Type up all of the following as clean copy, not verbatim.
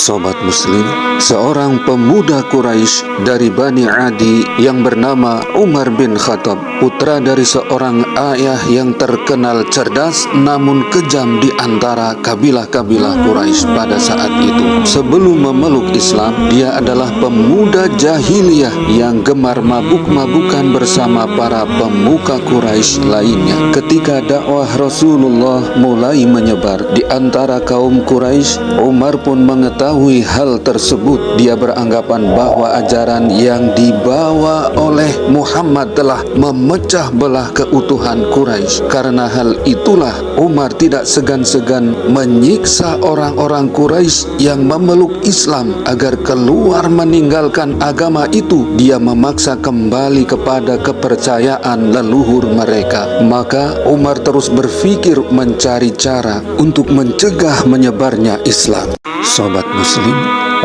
Sobat Muslim, seorang pemuda Quraisy dari Bani Adi yang bernama Umar bin Khattab, putra dari seorang ayah yang terkenal cerdas namun kejam di antara kabilah-kabilah Quraisy pada saat itu. Sebelum memeluk Islam, dia adalah pemuda jahiliyah yang gemar mabuk-mabukan bersama para pemuka Quraisy lainnya. Ketika dakwah Rasulullah mulai menyebar di antara kaum Quraisy, Umar pun mengetahui hal tersebut. Dia beranggapan bahwa ajaran yang dibawa oleh Muhammad telah memecah belah keutuhan Quraisy. Karena hal itulah Umar tidak segan-segan menyiksa orang-orang Quraisy yang memeluk Islam agar keluar meninggalkan agama itu. Dia memaksa kembali kepada kepercayaan leluhur mereka. Maka Umar terus berpikir mencari cara untuk mencegah menyebarnya Islam. Sobat Muslim,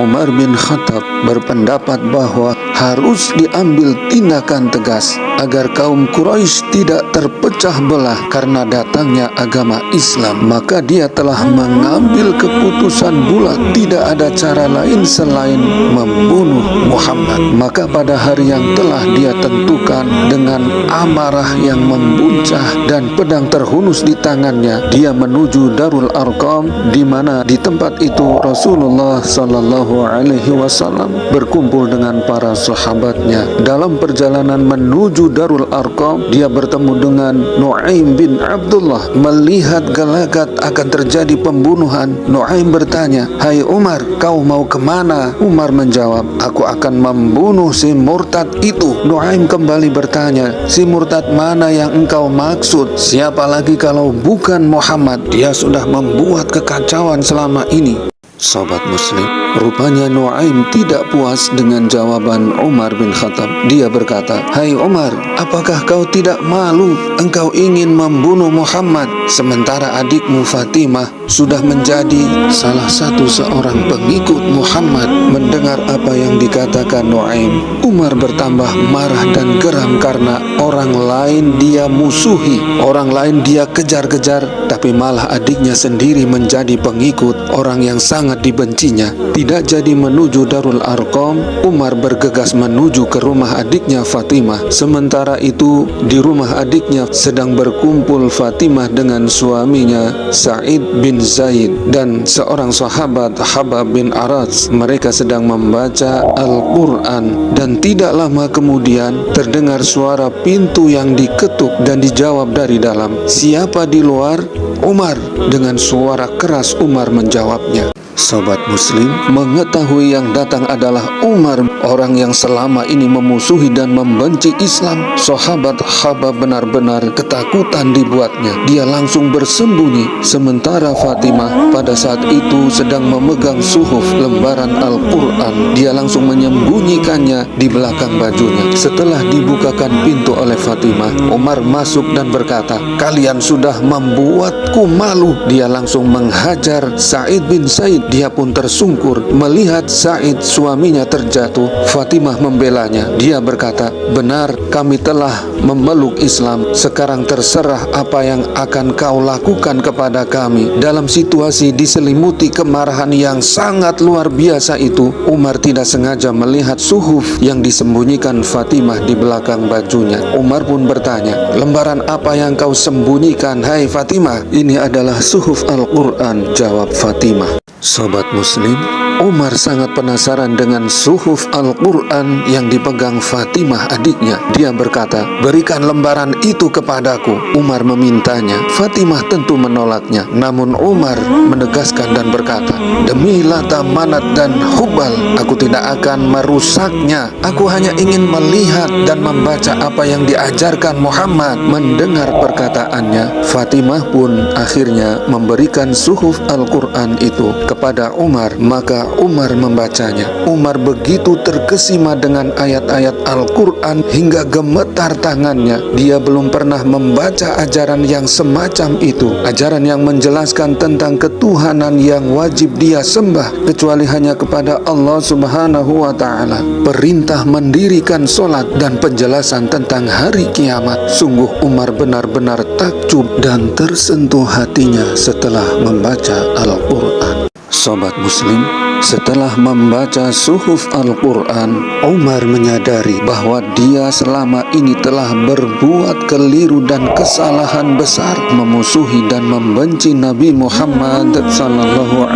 Umar bin Khattab berpendapat bahwa harus diambil tindakan tegas agar kaum Quraisy tidak terpecah belah karena datangnya agama Islam. Maka dia telah mengambil keputusan bulat, tidak ada cara lain selain membunuh Muhammad. Maka pada hari yang telah dia tentukan, dengan amarah yang membuncah dan pedang terhunus di tangannya, dia menuju Darul Arqam, di mana di tempat itu Rasulullah Sallallahu Alaihi Wasallam berkumpul dengan para sahabatnya. Dalam perjalanan menuju Darul Arqam, dia bertemu dengan Nu'aim bin Abdullah. Melihat gelagat akan terjadi pembunuhan, Nu'aim bertanya, "Hai Umar, kau mau kemana?" Umar menjawab, "Aku akan membunuh si murtad itu." Nu'aim kembali bertanya, "Si murtad mana yang engkau maksud? Siapa lagi kalau bukan Muhammad? Dia sudah membuat kekacauan selama ini." Sobat Muslim, rupanya Nu'aim tidak puas dengan jawaban Umar bin Khattab. Dia berkata, "Hai Umar, apakah kau tidak malu? Engkau ingin membunuh Muhammad, sementara adikmu Fatimah sudah menjadi salah satu seorang pengikut Muhammad." Mendengar apa yang dikatakan Nu'aim, Umar bertambah marah dan geram karena orang lain dia musuhi, orang lain dia kejar-kejar, tapi malah adiknya sendiri menjadi pengikut orang yang sangat dibencinya. Tidak jadi menuju Darul Arqam, Umar bergegas menuju ke rumah adiknya Fatimah. Sementara itu di rumah adiknya sedang berkumpul Fatimah dengan suaminya Sa'id bin Zaid dan seorang sahabat Habab bin Aras. Mereka sedang membaca Al-Quran dan tidak lama kemudian terdengar suara pintu yang diketuk dan dijawab dari dalam, "Siapa di luar?" "Umar." Dengan suara keras Umar menjawabnya. Sobat Muslim, mengetahui yang datang adalah Umar, orang yang selama ini memusuhi dan membenci Islam, sahabat Habab benar-benar ketakutan dibuatnya. Dia langsung bersembunyi, sementara Fatimah pada saat itu sedang memegang suhuf lembaran Al-Quran. Dia langsung menyembunyikannya di belakang bajunya. Setelah dibukakan pintu oleh Fatimah, Umar masuk dan berkata, "Kalian sudah membuatku malu." Dia langsung menghajar Sa'id bin Zaid. Dia pun tersungkur melihat Sa'id suaminya terjatuh. Fatimah membelanya. Dia berkata, "Benar, kami telah memeluk Islam. Sekarang terserah apa yang akan kau lakukan kepada kami." Dalam situasi diselimuti kemarahan yang sangat luar biasa itu, Umar tidak sengaja melihat suhuf yang disembunyikan Fatimah di belakang bajunya. Umar pun bertanya, "Lembaran apa yang kau sembunyikan, hai Fatimah?" "Ini adalah suhuf Al-Quran," jawab Fatimah. Sobat Muslim, Umar sangat penasaran dengan suhuf Al-Quran yang dipegang Fatimah adiknya. Dia berkata, "Berikan lembaran itu kepadaku." Umar memintanya. Fatimah tentu menolaknya. Namun Umar menegaskan dan berkata, "Demi Lata, Manat dan Hubal, aku tidak akan merusaknya. Aku hanya ingin melihat dan membaca apa yang diajarkan Muhammad." Mendengar perkataannya, Fatimah pun akhirnya memberikan suhuf Al-Quran itu kepada Umar. Maka Umar membacanya. Umar begitu terkesima dengan ayat-ayat Al-Quran hingga gemetar tangannya. Dia belum pernah membaca ajaran yang semacam itu, ajaran yang menjelaskan tentang ketuhanan yang wajib dia sembah kecuali hanya kepada Allah Subhanahu wa Ta'ala, perintah mendirikan solat, dan penjelasan tentang hari kiamat. Sungguh Umar benar-benar takjub dan tersentuh hatinya setelah membaca Al-Quran. Sobat Muslim, Setelah membaca suhuf Al-Quran, Umar menyadari bahwa dia selama ini telah berbuat keliru dan kesalahan besar, memusuhi dan membenci Nabi Muhammad SAW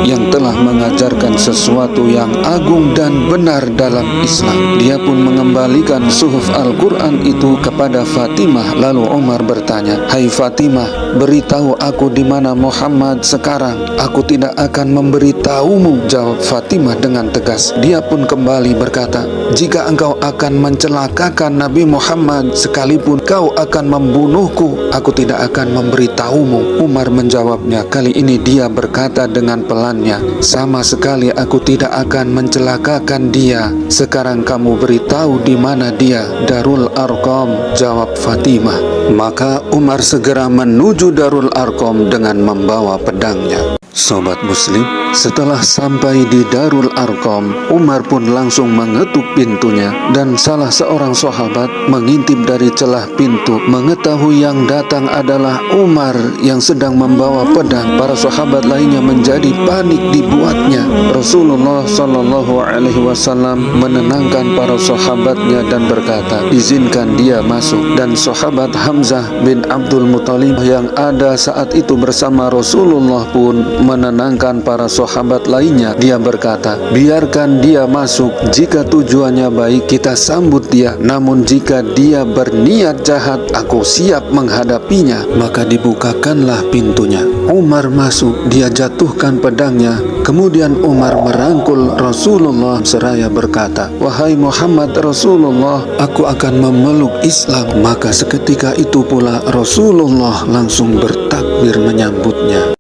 yang telah mengajarkan sesuatu yang agung dan benar dalam Islam. Dia pun mengembalikan suhuf Al-Quran itu kepada Fatimah. Lalu Umar bertanya, "Hai Fatimah, beritahu aku di mana Muhammad sekarang. Aku tidak akan memberitahumu," jawab Fatimah dengan tegas. Dia pun kembali berkata, "Jika engkau akan mencelakakan Nabi Muhammad, sekalipun kau akan membunuhku, aku tidak akan memberitahumu." Umar menjawabnya. Kali ini dia berkata dengan pelannya, "Sama sekali aku tidak akan mencelakakan dia. Sekarang kamu beritahu di mana dia." "Darul Arqam," jawab Fatimah. Maka Umar segera menuju Darul Arqam dengan membawa pedangnya. Sobat Muslim, setelah sampai di Darul Arqam, Umar pun langsung mengetuk pintunya, dan salah seorang sahabat mengintip dari celah pintu. Mengetahui yang datang adalah Umar yang sedang membawa pedang, para sahabat lainnya menjadi panik dibuatnya. Rasulullah SAW menenangkan para sahabatnya dan berkata, "Izinkan dia masuk." Dan sahabat Hamzah bin Abdul Muthalib yang ada saat itu bersama Rasulullah pun menenangkan para sahabat lainnya. Dia berkata, "Biarkan dia masuk. Jika tujuannya baik, kita sambut dia. Namun jika dia berniat jahat, aku siap menghadapinya." Maka dibukakanlah pintunya. Umar masuk. Dia jatuhkan pedangnya. Kemudian Umar merangkul Rasulullah seraya berkata, "Wahai Muhammad Rasulullah, aku akan memeluk Islam." Maka seketika itu pula Rasulullah langsung bertakbir menyambutnya.